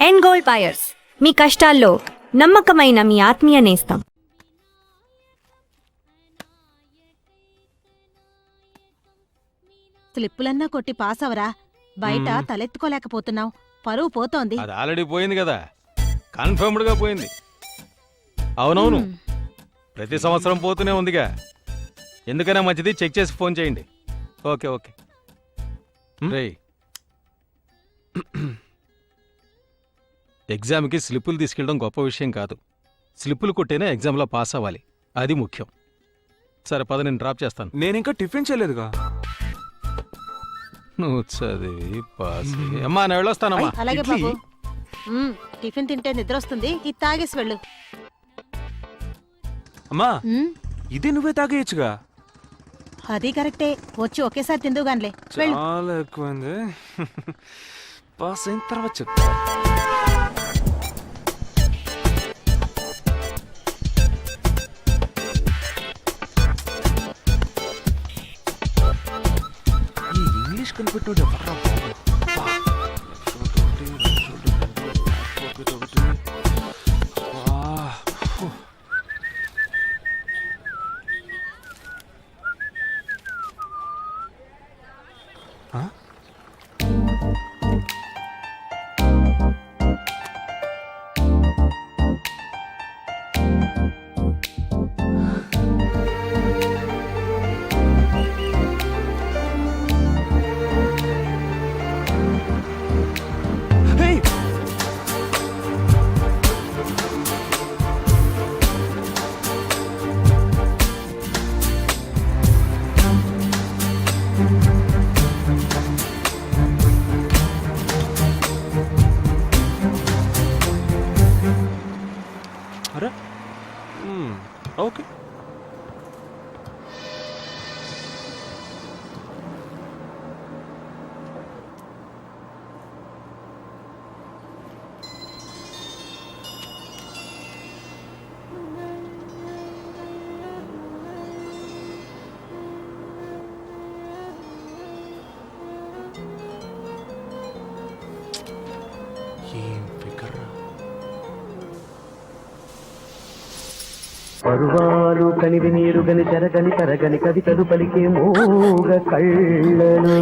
End gold buyers, మీ కష్టాల్లో నమ్మకమైన మీ ఆత్మీయ నేస్తం. స్లిప్పులన్నా కొట్టి పాస్ అవరా. బయట తలెత్తుకోలేకపోతున్నావు, పరువు పోతోంది. అది ఆల్రెడీ పోయింది కదా, కన్ఫర్మ్డ్ గా పోయింది. అవునవును, ప్రతి సంవత్సరం పోతూనే ఉందిగా. ఎందుకైనా మంచిది చెక్ చేసి ఫోన్ చేయండి. Okay okay. రేయ్, ఎగ్జామ్కి స్లిప్పులు తీసుకెళ్ళడం గొప్ప విషయం కాదు. స్లిప్పులు కొట్టేనే ఎగ్జామ్లో పాస్ అవ్వాలి, అది ముఖ్యం. సరే పద, నేను డ్రాప్ చేస్తాను. నేనింకా టిఫిన్ చేయలేదుగా. నువ్వు చదివి పాస్ అమ్మా, నేను వెళ్ళొస్తానమ్మా. అలాగే బాబు. టిఫిన్ తింటే నిద్ర వస్తుంది, ఇది తాగేసి వెళ్ళు. అమ్మా, ఉమ్, ఇది నువ్వే తాగేయచ్చుగా. అది కరెక్టే, వచ్చి ఒకేసారి తిందుగాన్లే, వెళ్ళు. చాలా ఎక్కువైంది. పాస్ అయిన తర్వాత చెప్తా. ఈ ఇంగ్లీష్ కనిపెట్టాడు ఎవర్రా బాబు. అబ్బా. అబ్బా. ఫు. ఆ? Hey! అరే, ఓకే. ఏం ఫికర్రా. పరువాలు కనివి నీరు గని చెరగని తరగని కవితలు పలికే మోగ కళ్ళను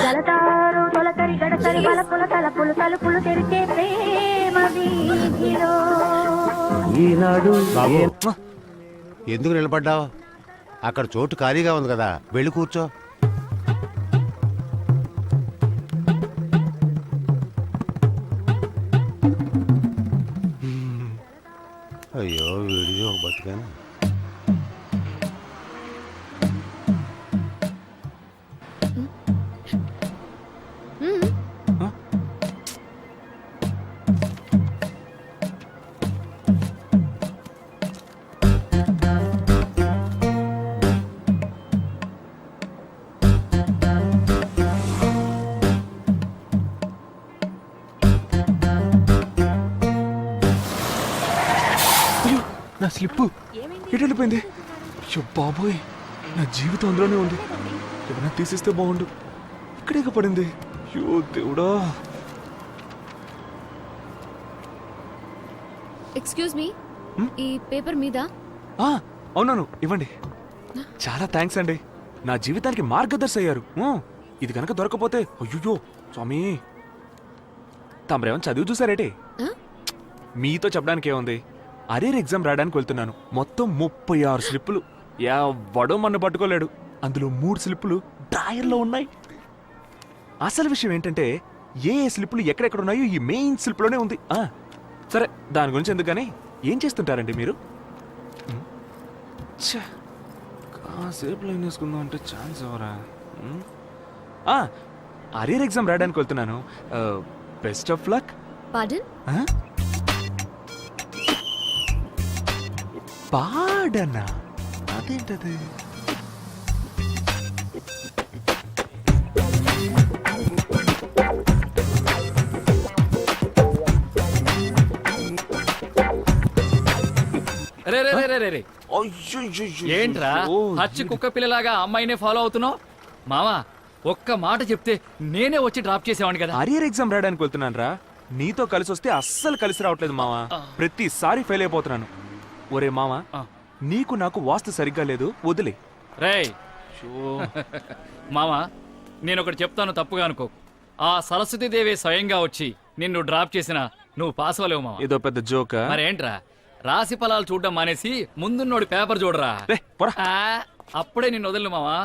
జలతారు తొలకరి గడసరి బలపుల తలపులు తలుపులు తెరిచే ప్రేమ వీధిలో. ఈనాడు బాబు, ఎందుకు నిలబడ్డావు? అక్కడ చోటు ఖాళీగా ఉంది కదా, వెళ్ళి కూర్చో. అయ్యో, వీడిది ఒక బతుకాను. నా స్లిప్పు ఎటు వెళ్ళిపోయింది? అయ్యో బాబోయ్, నా జీవితం అందులోనే ఉంది. ఏమైనా తీసిస్తే బాగుండు. ఇక్కడే పడింది. అయ్యో దేవుడా. ఎక్స్క్యూజ్ మీ, ఈ పేపర్ మీద. అవునాను, ఇవ్వండి. చాలా థ్యాంక్స్ అండి, నా జీవితానికి మార్గదర్శి అయ్యారు. ఇది కనుక దొరకపోతే అయ్యో స్వామి. తమరేమో చదివి చూసారేటే? మీతో చెప్పడానికి ఏముంది, అరేర్ ఎగ్జామ్ రాయడానికి వెళ్తున్నాను. మొత్తం 36 స్లిప్పులు. ఎవడో మన పట్టుకోలేడు. అందులో 3 స్లిప్పులు డ్రాయర్లో ఉన్నాయి. అసలు విషయం ఏంటంటే, ఏ స్లిప్పులు ఎక్కడెక్కడ ఉన్నాయో ఈ మెయిన్ స్లిప్లోనే ఉంది. సరే, దాని గురించి ఎందుకు కానీ, ఏం చేస్తుంటారండి మీరు? కాసేపు లైన్ వేసుకుందాం అంటే ఛాన్స్ ఎవరా? అరేర్ ఎగ్జామ్ రాయడానికి వెళ్తున్నాను. Best of luck. పార్డన్? పాడనా? అదేంటది? ఏంట్రా హచ్చి కుక్క పిల్లలాగా అమ్మాయినే ఫాలో అవుతున్నావు? మావా, ఒక్క మాట చెప్తే నేనే వచ్చి డ్రాప్ చేసేవాడిని కదా. అరియర్ ఎగ్జామ్ రాయడానికి వెళ్తున్నాను రా. నీతో కలిసి వస్తే అస్సలు కలిసి రావట్లేదు మావా. ప్రతిసారి ఫెయిల్ అయిపోతున్నాను. ఒరే మావా, నీకు నాకు వాస్తు సరిగ్గా లేదు, వదిలే. రేయ్ మామా, నేను ఒకటి చెప్తాను, తప్పుగా అనుకో. ఆ సరస్వతీదేవి స్వయంగా వచ్చి నిన్ను డ్రాప్ చేసిన నువ్వు పాస్ అవ్వలేవు మామ. ఏదో పెద్ద జోక్. మరేంట్రా, రాశి ఫలాలు చూడడం మానేసి ముందున్నోడి పేపర్ చూడరా. ఆ, అప్పుడే నిన్ను వదలను మావా.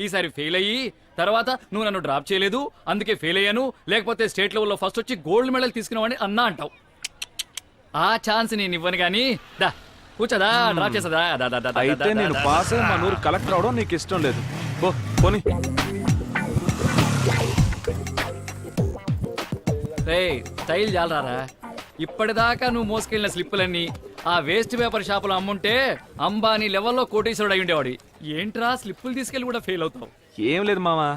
ఈసారి ఫెయిల్ అయ్యి తర్వాత నువ్వు నన్ను డ్రాప్ చేయలేదు అందుకే ఫెయిల్ అయ్యాను, లేకపోతే స్టేట్ లెవెల్లో ఫస్ట్ వచ్చి గోల్డ్ మెడల్ తీసుకున్నావని అన్నా అంటావు. ఆ ఛాన్స్ నేను ఇవ్వను గానీ దా కూర్చోదా, డ్రాప్ చేసదా. అయితే నేను పాస్ అయ్యి మా నూరు కలెక్టర్ అవడం నీకు ఇష్టం లేదు. పోనీ. రేయ్ స్టైల్ జాలరారా. ఇప్పటిదాకా నువ్వు మోసుకెళ్ళిన స్లిప్పులన్నీ ఆ వేస్ట్ పేపర్ షాపులో అమ్ముంటే అంబానీ లెవెల్లో కోటీశ్వరుడు అయి ఉండేవాడి. ఏంట్రా స్లిప్పులు తీసుకెళ్ళి కూడా ఫెయిల్ అవుతావు? ఏం లేదు మావా,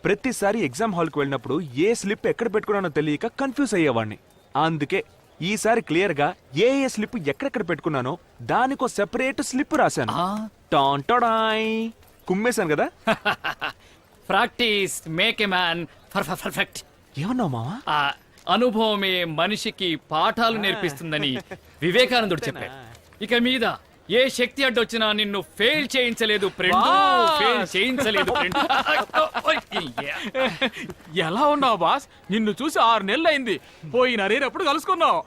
ప్రతిసారి ఎగ్జామ్ హాల్కి వెళ్ళినప్పుడు ఏ స్లిప్ ఎక్కడ పెట్టుకున్నానో తెలియక కన్ఫ్యూజ్ అయ్యేవాడిని. అందుకే ఈసారి క్లియర్ గా ఏ స్లిప్ ఎక్కడెక్కడ పెట్టుకున్నానో దానికో సెపరేట్ స్లిప్ రాశాను. టాంటాడాయ్ కుమ్మేశాను కదా. Practice make a man perfect. ఏమన్నావు మావా? ఆ అనుభవమే మనిషికి పాఠాలు నేర్పిస్తుందని వివేకానందుడు చెప్పాడు. ఇక మీద ఏ శక్తి అడ్డొచ్చినా నిన్ను ఫెయిల్ చేయించలేదు ఫ్రెండ్, ఫెయిల్ చేయించలేదు ఫ్రెండ్. ఎలా ఉన్నావు బాస్? నిన్ను చూసి 6 నెలలు అయింది. పోయిన అరేనప్పుడు కలుసుకున్నావు.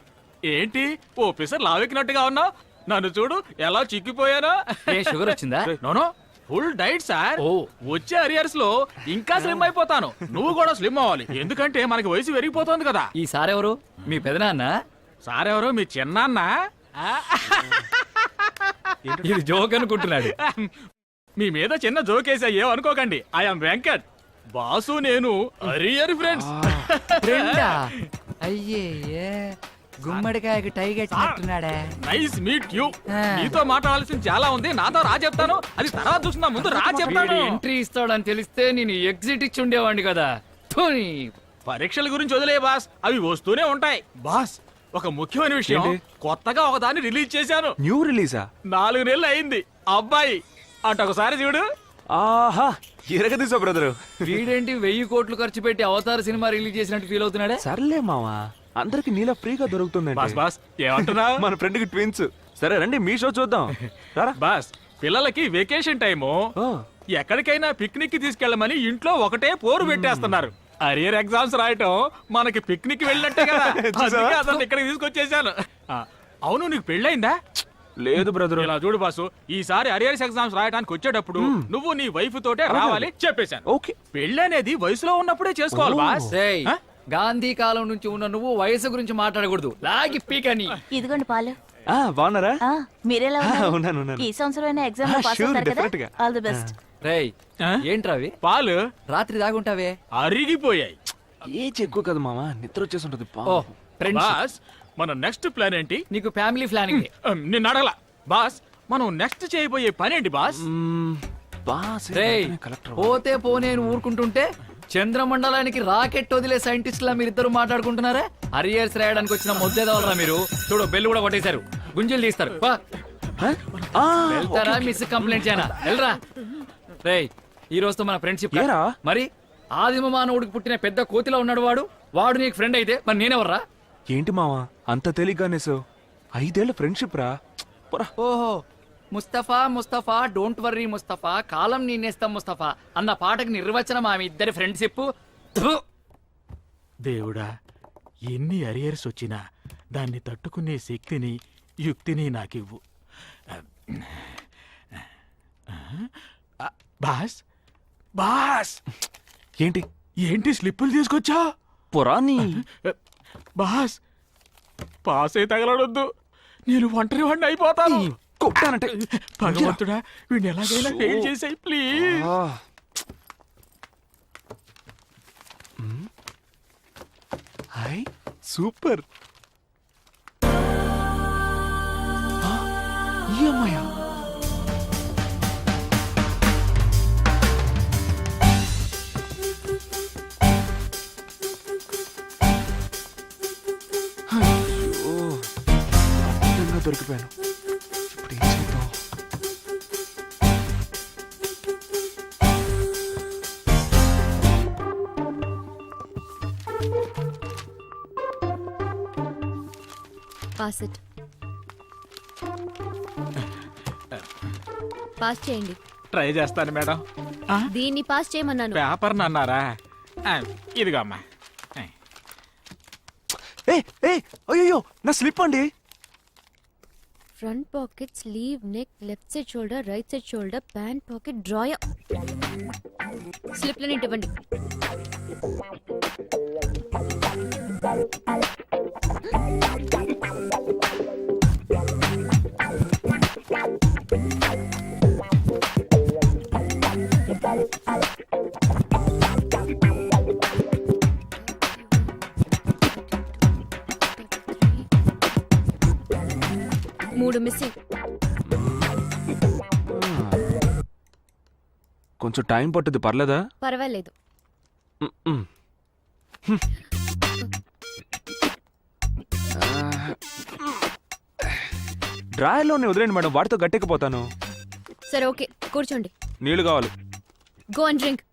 ఏంటి ఓ పిసర్ లావెక్కినట్టుగా ఉన్నావు? నన్ను చూడు ఎలా చిక్కిపోయానా. ఏ షుగర్ వచ్చిందా? No no, full diet sir. ఓ. వచ్చే అరియర్స్ లో ఇంకా స్లిమ్ అయిపోతాను. నువ్వు కూడా స్లిమ్ అవ్వాలి, ఎందుకంటే మనకి వయసు పెరిగిపోతుంది కదా. ఈ సారెవరు? మీ పెదనాన్న? సారెవరు? మీ చిన్నాన్న. ఇది జోక్ అనుకుంటున్నాడు. మీ మీద చిన్న జోకేసా, ఏమనుకోకండి. ఐఎమ్ వెంకట్. బాసు నేను అరియర్ ఫ్రెండ్స్. ఫ్రెండా? అయ్యే గుమ్మడికాయకి టై కట్టినట్టున్నాడే. Nice meet you. నీతో మాట్లాడాల్సింది చాలా ఉంది, నాతో రా చెప్తాను. అది తర్వాత చూస్తున్నా, ముందు రా చెప్తాను. ఎంట్రీ ఇస్తాడని తెలిస్తే నేను ఎగ్జిట్ ఇచ్చి ఉండేవాడిని కదా. థుని. పరీక్షల గురించి వదిలే బాస్, అవి వస్తూనే ఉంటాయి. బాస్, ఒక ముఖ్యమైన విషయం, కొత్తగా ఒకదాన్ని రిలీజ్ చేశాను. న్యూ రిలీజా? 4 నెలలు అయింది. అబ్బాయి అటు ఒకసారి చూడు. ఆహా, ఎరగదీసా బ్రదరు. వీడేంటి 1000 కోట్లు ఖర్చు పెట్టి అవతార్ సినిమా రిలీజ్ చేసినట్టు ఫీల్ అవుతున్నాడే. సర్లే మావా, అందరికి నీలా ఫ్రీగా దొరుకుతుంది. బాస్ బాస్ ఏమంటున్నా? మన ఫ్రెండ్ కి ట్విన్స్. సరే రండి మీ షో చూద్దాం. బాస్, పిల్లలకి వెకేషన్ టైము, ఎక్కడికైనా పిక్నిక్ కి తీసుకెళ్ళమని ఇంట్లో ఒకటే పోరు పెట్టేస్తున్నారు. అరియర్ ఎగ్జామ్స్ రాయటం మనకి పిక్నిక్ వెళ్ళినట్టే కదా. అందుకే అతను ఇక్కడికి తీసుకొచ్చేసాను. అవును, నీకు పెళ్ళైందా? లేదు బ్రదర్. ఇలా చూడు బాసు, ఈసారి అరియర్స్ ఎగ్జామ్స్ రాయడానికి వచ్చేటప్పుడు నువ్వు నీ వైఫ్ తోటే రావాలి చెప్పేశాను. ఓకే. పెళ్ళి అనేది వయసులో ఉన్నప్పుడే చేసుకోవాలి బాస్. రేయ్, గాంధీ కాలం నుంచి ఉన్న నువ్వు వయసు గురించి మాట్లాడకూడదు. లాగి పీకని. ఇదిగోండి పాలు. బాగున్నారా? మీరెలా ఉన్నారు? ఉన్నాను. ఈ సంవత్సరం ఎగ్జామ్ లో పాస్ sure, అవుతారు కదా. definitely గా. All the best. రేయ్ ఏంట్రావి? పాలు రాత్రి దాగుంటావే? అరిగిపోయాయి. ఏజ్ ఎక్కువ కదా మామ, నిద్ర వచ్చేసి ఉంటది. ఓ ఫ్రెండ్స్, బాస్, మన నెక్స్ట్ ప్లాన్ ఏంటి? నీకు ఫ్యామిలీ ప్లానింగ్. నిన్ను అడగల బాస్. మనం నెక్స్ట్ చేయబోయే పని ఏంటి బాస్? రేయ్, పోతే పోనేను ఊరుకుంటుంటే చంద్రమండలానికి రాకెట్ వదిలే సైంటిస్టులా మీరిద్దరు మాట్లాడుకుంటున్నారా? అరియర్స్ రాయడానికి వచ్చిన మొద్దేదవలరా మీరు. చూడు, బెల్ కూడా కొట్టేశారు. గుంజలు తీస్తారు. వెళ్తారా? మిస్ కంప్లైంట్ చేయనా? వెళ్ళరా. రేయ్, ఈ రోజుతో మన ఫ్రెండ్షిప్ మరి. ఆదిమ మానవుడికి పుట్టిన పెద్ద కోతిలో ఉన్నాడు వాడు. వాడు నీకు ఫ్రెండ్ అయితే మరి నేనెవర్రా? ఏంటి మావా అంత తేలిగ్గానేసో? 5 ఏళ్ల ఫ్రెండ్షిప్ రా. ఓహో, ముస్తఫా ముస్తఫా డోంట్ వర్రీ ముస్తఫా, కాలం నేనేస్తాం ముస్తఫా అన్న పాటకి నిర్వచనం ఆమె ఇద్దరి ఫ్రెండ్షిప్. దేవుడా, ఎన్ని అరియర్స్ వచ్చినా దాన్ని తట్టుకునే శక్తిని యుక్తిని నాకివ్వు. బాస్ బాస్, ఏంటి ఏంటి స్లిప్పులు తీసుకొచ్చా? పురాణి బాస్, పాస్ అయి తగలడొద్దు, నేను ఒంటరి వాడిని అయిపోతాను. కొట్టానంటే భగవంతుడా, వీడిని ఎలాగైనా ఫెయిల్ చేసాయి ప్లీజ్. Hi, super. ఈ అమ్మాయా? అయ్యో, అడ్డంగా దొరికిపోయాను. ఇప్పుడు ఏం చేద్దాం? Pass it. పాస్ చేయండి. ట్రై చేస్తాను మేడం. దీన్ని పాస్ చేయమన్నాను. పేపర్ అన్నారా? ఇదిగో అమ్మా. ఏ ఏ అయ్యో నా స్లిప్ అండి. Front pocket, sleeve, neck, left side shoulder, right side shoulder, pant pocket, drawer. స్లిప్లని ఇవ్వండి. మూడు మిస్సింగ్. కొంచెం టైం పట్టుద్ది, పర్లేదా? పర్వాలేదు. డ్రాయర్లోనే వదిలేండి మేడం, వాటితో గట్టెక్కిపోతాను. సరే ఓకే, కూర్చోండి. నీళ్లు కావాలి. Go and drink.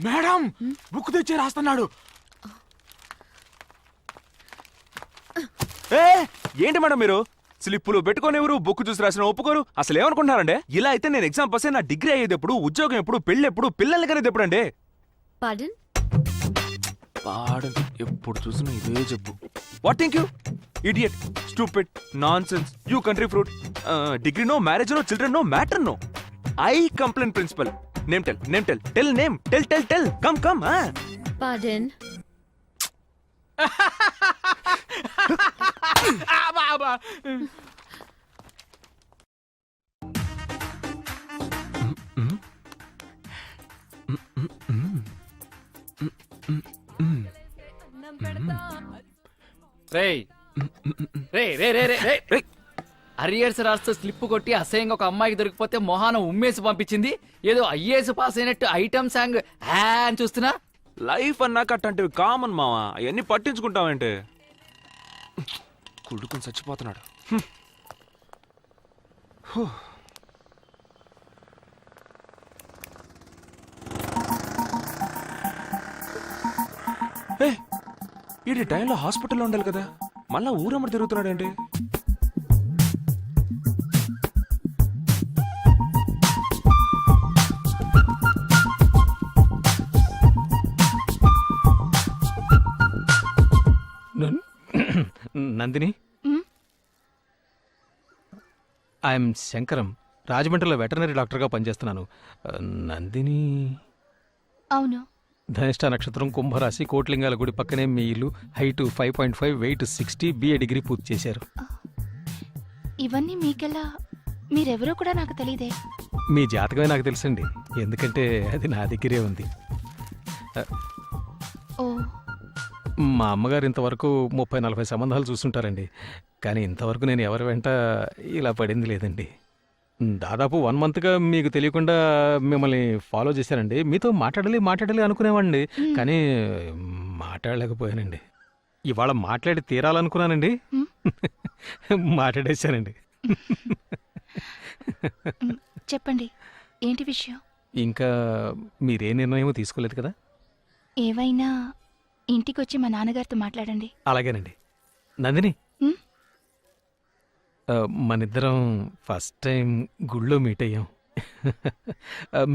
Madam book తెచ్చి రాస్తున్నాడు. ఏ ఏంటి మేడం మీరు స్లిప్పులు పెట్టుకోనివ్వరు, బుక్ చూసి రాసిన ఒప్పుకోరు. అసలు ఏమనుకుంటున్నారండి? ఇలా అయితే నేను ఎగ్జామ్ పాస్ అయ్యి నా డిగ్రీ అయ్యేది ఎప్పుడు, ఉద్యోగం ఎప్పుడు, పెళ్ళి ఎప్పుడు, పిల్లల్ని కనేది ఎప్పుడండి? పార్డన్? పాడన్ ఎప్పుడు చూసినా ఇదే చెప్పు. What think you idiot, stupid, nonsense, you country fruit. Degree no, marriage no, children no, matter no. I complaint principal. Name tell, name tell, tell name, tell tell tell, come come. Pardon. Arrears రాస్తూ slip కొట్టి అసహ్యంగా ఒక అమ్మాయికి దొరికిపోతే మొహాన ఉమ్మేసి పంపించింది. ఏదో ఐఏఎస్ పాస్ అయినట్టు ఐటమ్ సాంగ్ అని చూస్తున్నా. లైఫ్ అన్నాక అట్లాంటివి కామన్ మావా, అవన్నీ పట్టించుకుంటావంటే. కుళ్ళుకుని చచ్చిపోతున్నాడు. ఈ టైంలో హాస్పిటల్లో ఉండాలి కదా, మళ్ళా ఊరమ్మడి తిరుగుతున్నాడేంటి? నందిని, ఐఎమ్ శంకరం, రాజమండ్రిలో వెటర్నరీ డాక్టర్గా పనిచేస్తున్నాను. నందిని? అవును. ధనిష్ట నక్షత్రం, కుంభరాశి, కోట్లింగాల గుడి పక్కనే మీ ఇల్లు, హైట్ 5.5, వెయిట్ 60, బిఏ డిగ్రీ పూర్తి చేశారు. ఇవన్నీ మీకెలా? మీరెవరో కూడా నాకు తెలియదే. మీ జాతకమే నాకు తెలుసండి, ఎందుకంటే అది నా దగ్గరే ఉంది. ఓ, మా అమ్మగారు ఇంతవరకు 30-40 సంబంధాలు చూస్తుంటారండి, కానీ ఇంతవరకు నేను ఎవరి వెంట ఇలా పడింది లేదండి. దాదాపు 1 monthగా మీకు తెలియకుండా మిమ్మల్ని ఫాలో చేశానండి. మీతో మాట్లాడాలి అనుకునేవాడిని, కానీ మాట్లాడలేకపోయానండి. ఇవాళ మాట్లాడి తీరాలనుకున్నానండి, మాట్లాడేశానండి. చెప్పండి, ఏంటి విషయం? ఇంకా మీరే నిర్ణయం తీసుకోలేదు కదా? ఏవైనా ఇంటికొచ్చి మా నాన్నగారితో మాట్లాడండి. అలాగేనండి. నందిని, మనిద్దరం ఫస్ట్ టైం గుళ్ళో మీట్ అయ్యాం.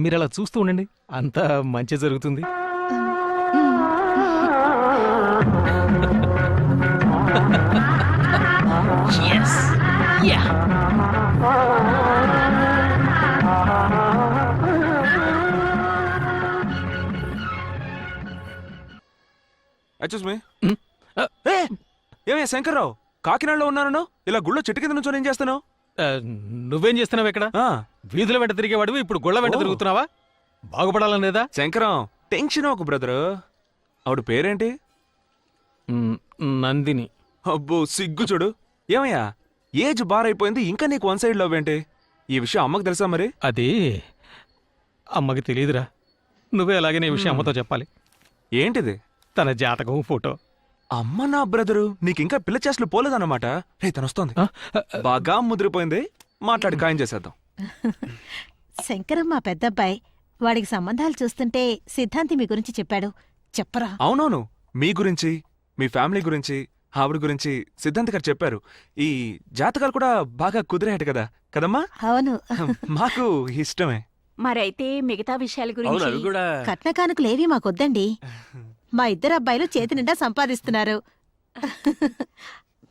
మీరు అలా చూస్తూ ఉండండి, అంతా మంచి జరుగుతుంది. ఏమే శంకర్రావు, కాకినాడలో ఉన్నాను, ఇలా గుళ్ళో చెట్టు కింద నుంచి ఏం చేస్తాను? నువ్వేం చేస్తున్నావు ఇక్కడ? వీధుల వెంట తిరిగేవాడు ఇప్పుడు గుళ్ళ వెంట తిరుగుతున్నావా? బాగుపడాలని లేదా? శంకరం, టెన్షన్ ఒక బ్రదరు. ఆవిడ పేరేంటి? నందిని. అబ్బో సిగ్గు చూడు. ఏమయ్యా ఏజ్ బారైపోయింది, ఇంకా నీకు వన్ సైడ్ లవ్ ఏంటి? ఈ విషయం అమ్మకు తెలుసా మరి? అది అమ్మకి తెలియదురా. నువ్వే అలాగే నీ విషయం అమ్మతో చెప్పాలి. ఏంటిది? తన జాతకం ఫోటో. అమ్మ నా బ్రదరు నీకింకా పిల్ల చేష్టలు పోలేదన్నమాట. రే తను వస్తోంది, బాగా ముదిరిపోయింది, మాట్లాడి ఖాయం చేసేద్దాం. శంకరం మా పెద్దబ్బాయి. వాడికి సంబంధాలు చూస్తుంటే సిద్ధాంతి మీ గురించి చెప్పాడు. చెప్పరా? అవునవును, మీ గురించి, మీ ఫ్యామిలీ గురించి, ఆవిడ గురించి సిద్ధాంత్ గారు చెప్పారు. ఈ జాతకాలు కూడా బాగా కుదిరేట కదా కదమ్మా? అవును. మాకు ఇష్టమే. మరైతే మిగతా విషయాల గురించి కట్న కానుకలేవి మాకొద్దండి. మా ఇద్దరు అబ్బాయిలు చేతి నిండా సంపాదిస్తున్నారు.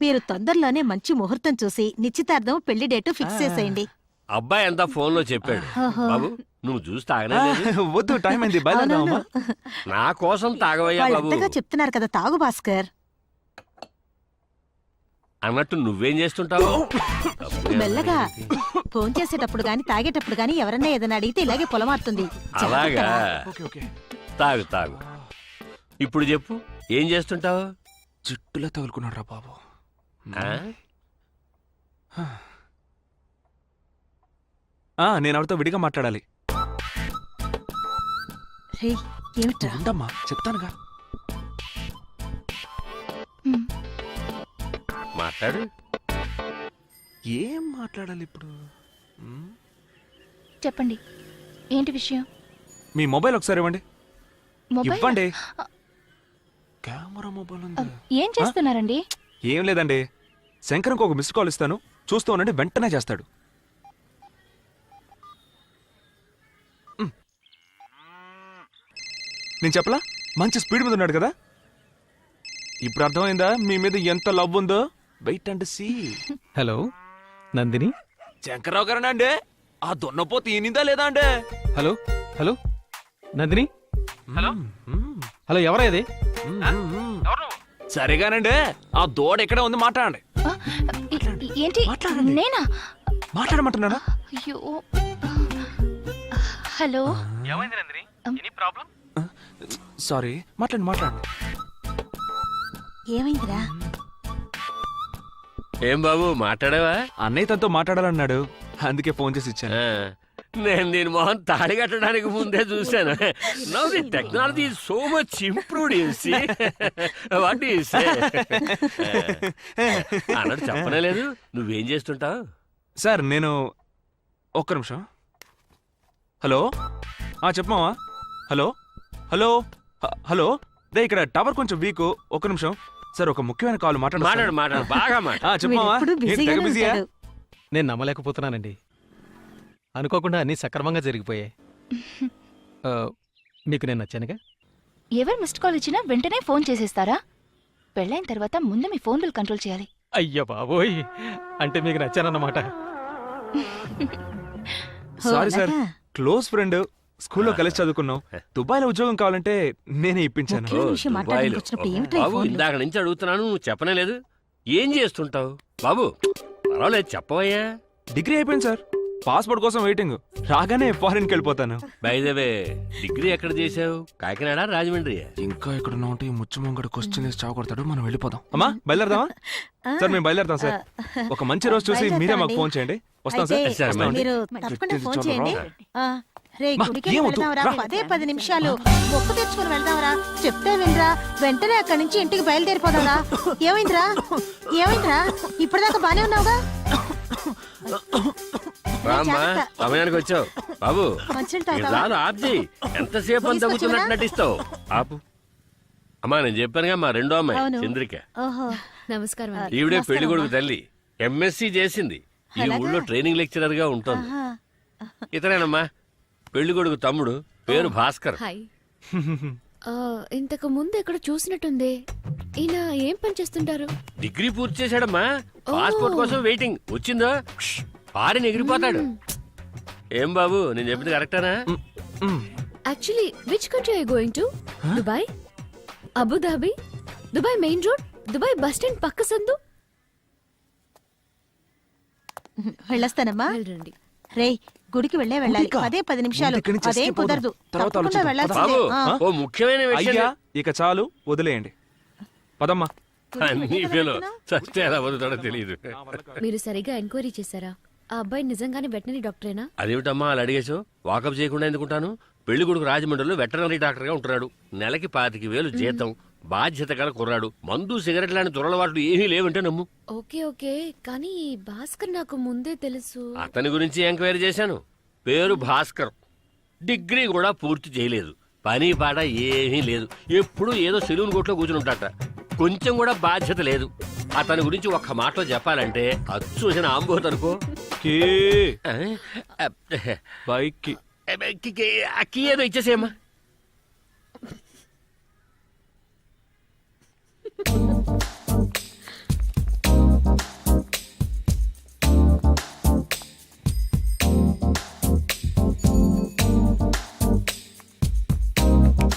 మీరు తొందరలోనే మంచి ముహూర్తం చూసి నిశ్చితార్థం పెళ్లి డేటు ఫిక్స్ చేసేయండి. అబ్బాయి అంతా ఫోన్ లో చెప్పాడు. బాబు నువ్వు చూసి తాగనే లేదు. వద్దు, టైం అయింది, బయలుదేరదామా? నా కోసం తాగవయ్యా బాబు. వాళ్ళంతగా చెప్తున్నారు కదా, తాగు భాస్కర్. అన్నట్టు నువ్వేం చేస్తుంటావు? మెల్లగా ఫోన్ చేసేటప్పుడు గాని తాగేటప్పుడు గాని ఎవరన్నా ఏదైనా అడిగితే ఇలాగే పొలమారుతుంది. అలాగా, ఓకే ఓకే. తాగు తాగు. ఇప్పుడు చెప్పు, ఏం చేస్తుంటావు? జుట్టులో తగులుకున్నాడు రా బాబు. నేను ఆవిడతో విడిగా మాట్లాడాలి. రేయ్, ఏమిట్రా? ఉండమ్మా, చెప్తానుగా. మాట్లాడు. ఏం మాట్లాడాలి ఇప్పుడు? చెప్పండి, ఏంటి విషయం? మీ మొబైల్ ఒకసారి ఇవ్వండి. మొబైల్? ఇవ్వండి. కెమెరా మొబైల్ ఉంది. ఏం చేస్తున్నారండి? ఏం లేదండి, శంకర్కి ఒక మిస్డ్ కాల్ ఇస్తాను, చూస్తూ ఉండండి, వెంటనే చేస్తాడు. నేను చెప్పలా, మంచి స్పీడ్ మీద ఉన్నాడు కదా. ఇప్పుడు అర్థమైందా మీ మీద ఎంత లవ్ ఉందో? Wait and see. Hello Nandini. Shankarrao గారేనా అండి? ఆ దున్నపోతు ఈనిందా లేదా అండి? Hello hello Nandini. Hello hello, ఎవరా ఇది? సరేగానండి, ఆ దూడ ఎక్కడ ఉంది, మాట్లాడండి. ఏంటి? నేనా? మాట్లాడమంటున్నారా? అయ్యో. హలో. సారీ, మాట్లాడండి. ఏమైందిరా? ఏం బాబు మాట్లాడావా? అన్నయ్య తనతో మాట్లాడాలన్నాడు, అందుకే ఫోన్ చేసి ఇచ్చాను. నేను దీని మొహం తాడి కట్టడానికి ముందే చూశాను. Now the technology is so much improved, you see. What you say? అన్నట్టు చెప్పనే లేదు, నువ్వేం చేస్తుంటావు? సార్ నేను ఒక్క నిమిషం. హలో, చెప్పమావా. హలో హలో హలో, రే ఇక్కడ టవర్ కొంచెం వీక్, ఒక్క నిమిషం. సార్ ఒక ముఖ్యమైన కాల్ మాట్లాడు బాగా మాట్లాడు. చెప్పమావా. వీడెప్పుడు బిజీగానే బిజీయా? ఉంటాడు. నేను నమ్మలేకపోతున్నానండి. అనుకోకుండా అన్నీ సక్రమంగా జరిగిపోయాయి. మీకు నేను నచ్చానుగా. ఎవరు మిస్డ్ కాల్ ఇచ్చినా వెంటనే ఫోన్ చేసేస్తారా? పెళ్ళైన తర్వాత ముందు మీ ఫోన్ బిల్ కంట్రోల్ చేయాలి. అయ్యో బాబోయ్, అంటే మీకు నచ్చానన్నమాట. సారీ సార్, అలాగా? క్లోజ్ ఫ్రెండ్, స్కూల్లో కలిసి చదువుకున్నాం. దుబాయ్లో ఉద్యోగం కావాలంటే నేనే ఇప్పించాను. ముఖ్యమైన విషయం మాట్లాడడానికి వచ్చినప్పుడు ఏమిట్రా ఈ బాబు ఫోన్లు? ఇందాక నుంచి అడుగుతున్నాను, నువ్వు చెప్పనే లేదు. ఏం చేస్తుంటావు బాబు? పర్వాలేదు చెప్పవయ్యా. డిగ్రీ అయిపోయింది సార్, పాస్పోర్ట్ కోసం వెయిటింగ్, రాగానే ఫారిన్కి వెళ్ళిపోతాను. బై ద వే, డిగ్రీ ఎక్కడ చేసావు? కాకినాడ, రాజమండ్రి? ఇంకా ఇక్కడ ఉంటే ముచ్చు ముంగడు క్వశ్చన్ వేసి చావకొడతాడు. మనం వెళ్ళిపోదాం. అమ్మా బయలుదేరదామా? సార్ మేము బయలుదేరతాం సార్. ఒక మంచి రోజు చూసి మీరే మాకు ఫోన్ చేయండి, వస్తాం సార్. అయితే వస్తామండి. మీరు తప్పకుండా ఫోన్ చేయండి. రే, మా, గుడికి ఏమొద్దు, వెళ్దాంరా, రా. 10 నిమిషాలు మొక్కు తెచ్చుకుని వెళ్దాంరా. చెప్తే వినరా, వెంటనే అక్కడి నుంచి ఇంటికి బయలుదేరిపోదాంరా. ఏమైందిరా? ఇప్పటిదాకా బానే ఉన్నావుగా? రామ్మా, సమయానికి వచ్చావు. బాబు మంచినీళ్ళు ఇది తాగుతావా? రాదు, ఆప్ చేయి. ఎంతసేపు అని తగ్గుతున్నట్టు నటిస్తావు? ఆపు. అమ్మా నేను చెప్పానుగా, మా రెండో అమ్మాయి అవును. చంద్రిక. ఓహో. నమస్కారం అండి. ఈవిడే పెళ్లి కొడుకు తల్లి, ఎంఎస్సి చేసింది. ఈ అలాగా? ఊళ్ళో ట్రైనింగ్ లెక్చరర్ గా ఉంటుంది. ఆహా. ఇతనేనమ్మా పెళ్లి కొడుకు తమ్ముడు, పేరు భాస్కర్. హాయ్. ఇంతకు ముందు ఎక్కడ చూసినట్టుంది. ఈయన ఏం పని చేస్తుంటారు? డిగ్రీ పూర్తి చేశాడమ్మా, పాస్పోర్ట్ కోసం వెయిటింగ్. వచ్చిందో పారిని ఎగిరిపోతాడు. ఏం బాబు నేను చెప్పింది కరెక్టేనా? Actually which country I going to? Dubai, Abu Dhabi, Dubai main road, Dubai bus stand పక్క సందు. వెళ్ళొస్తానమ్మా. వెళ్ళండి. రే, గుడికి వెళ్ళాలి. గుడికా? 10 నిమిషాలు. ముందు ఇక్కడి నుంచి అదేం escape కుదరదు. అవుదాం. తర్వాత తప్పకుండా ఆలోచిద్దాం. వెళ్ళాల్సిందే. బాబు ఆ. ఓ ముఖ్యమైన అయ్యా విషయం. ఇక చాలు, వదిలేయండి. పదమ్మా. అన్ని ఫెలో చస్తే ఎలా బతుకుతాడో తెలియదు. మీరు సరిగా ఎంక్వైరీ చేశారా? ఆ అబ్బాయి నిజంగానే వెటనరీ డాక్టరేనా? అదేమిటమ్మా అలా అడిగేశావు? వాకప్ చేయకుండా ఎందుకుంటాను? పెళ్లి కొడుకు రాజమండ్రిలో వెటనరీ డాక్టర్ గా ఉంటున్నాడు. నెలకి 25,000 జీతం, బాధ్యత గల కుర్రాడు. మందు సిగరెట్ లాంటి దురలవాట్లు ఏమీ లేవంటే నమ్ము. ఓకే ఓకే, కానీ భాస్కర్ నాకు ముందే తెలుసు. అతని గురించి ఎంక్వైరీ చేశాను. పేరు భాస్కర్, డిగ్రీ కూడా పూర్తి చేయలేదు, పని పాట ఏమీ లేదు, ఎప్పుడు ఏదో సెలూన్ కోట్లో కూర్చుని ఉంటాట. కొంచెం కూడా బాధ్యత లేదు. అతని గురించి ఒక్క మాటలో చెప్పాలంటే అచ్చూసిన ఆంబోత్ అనుకో. బైక్ కీ ఏదో ఇచ్చేసేయమ్మా.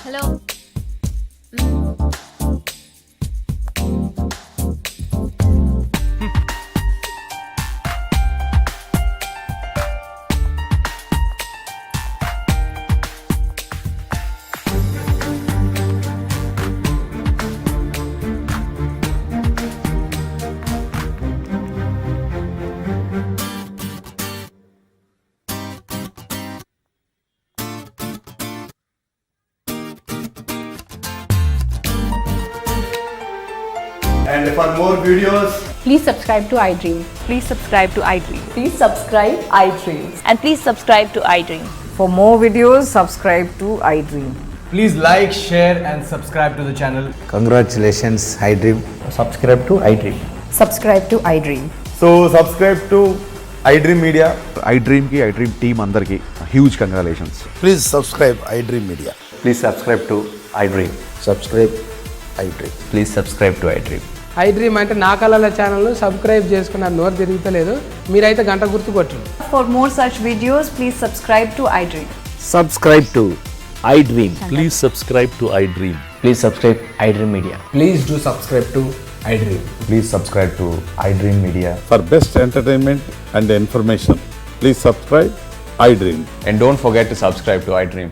Hello. And for more videos, Please subscribe to iDream. Please subscribe to iDream. Please subscribe iDream. And please subscribe to iDream. For more videos, subscribe to iDream. please like, share and subscribe to the channel. Congratulations iDream. Subscribe to iDream. Subscribe to iDream. So subscribe to iDream Media. iDream కి iDream team అందరికి huge congratulations. Please subscribe iDream media. Please subscribe to iDream. Subscribe iDream. Please subscribe to iDream. iDream అంటే నా కళల channel subscribe చేసుకున్న నోరు తిరుగుతలేదు. మీరైతే గంట గుర్తు కొట్టండి. For more such videos, please subscribe to iDream. Subscribe to iDream. Please subscribe to iDream. Please subscribe iDream Media. Please do subscribe to iDream. Please subscribe to iDream Media. For best entertainment and information, please subscribe iDream. And don't forget to subscribe to iDream.